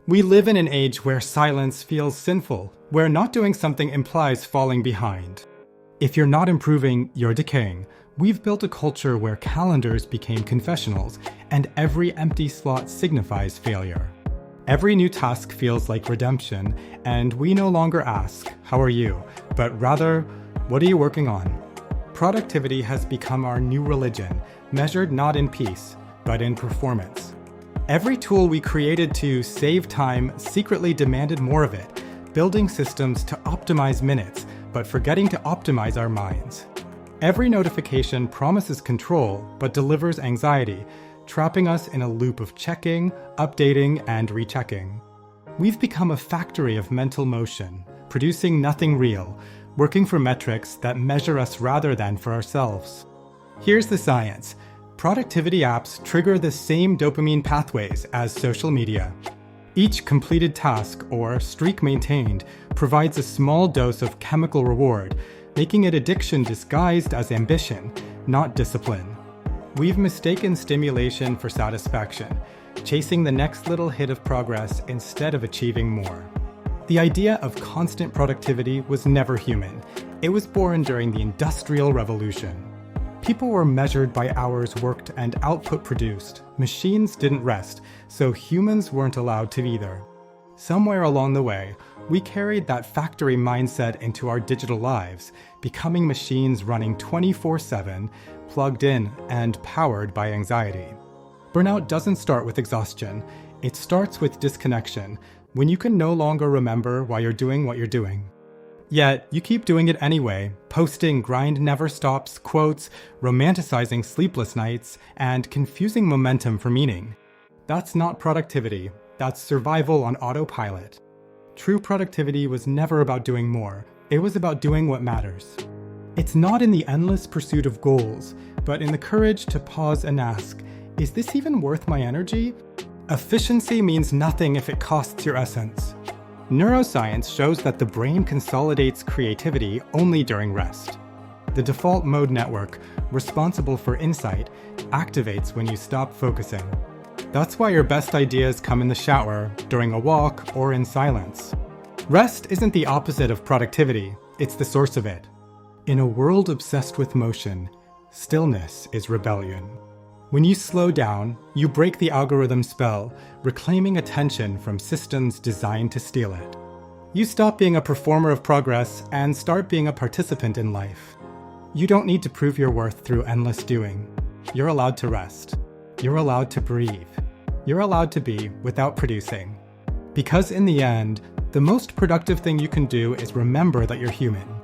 We live in an age where silence feels sinful, where not doing something implies falling behind. If you're not improving, you're decaying. We've built a culture where calendars became confessionals, and every empty slot signifies failure. Every new task feels like redemption, and we no longer ask, "How are you?" but rather, "What are you working on?" Productivity has become our new religion, measured not in peace, but in performance. Every tool we created to save time secretly demanded more of it, building systems to optimize minutes, but forgetting to optimize our minds. Every notification promises control, but delivers anxiety, trapping us in a loop of checking, updating, and rechecking. We've become a factory of mental motion, producing nothing real, working for metrics that measure us rather than for ourselves. Here's the science. Productivity apps trigger the same dopamine pathways as social media. Each completed task or streak maintained provides a small dose of chemical reward, making it addiction disguised as ambition, not discipline. We've mistaken stimulation for satisfaction, chasing the next little hit of progress instead of achieving more. The idea of constant productivity was never human. It was born during the Industrial Revolution. People were measured by hours worked and output produced. Machines didn't rest, so humans weren't allowed to either. Somewhere along the way, we carried that factory mindset into our digital lives, becoming machines running 24/7, plugged in and powered by anxiety. Burnout doesn't start with exhaustion. It starts with disconnection, when you can no longer remember why you're doing what you're doing. Yet, you keep doing it anyway, posting "grind never stops" quotes, romanticizing sleepless nights, and confusing momentum for meaning. That's not productivity. That's survival on autopilot. True productivity was never about doing more. It was about doing what matters. It's not in the endless pursuit of goals, but in the courage to pause and ask, is this even worth my energy? Efficiency means nothing if it costs your essence. Neuroscience shows that the brain consolidates creativity only during rest. The default mode network, responsible for insight, activates when you stop focusing. That's why your best ideas come in the shower, during a walk, or in silence. Rest isn't the opposite of productivity, it's the source of it. In a world obsessed with motion, stillness is rebellion. When you slow down, you break the algorithm spell, reclaiming attention from systems designed to steal it. You stop being a performer of progress and start being a participant in life. You don't need to prove your worth through endless doing. You're allowed to rest. You're allowed to breathe. You're allowed to be without producing. Because in the end, the most productive thing you can do is remember that you're human.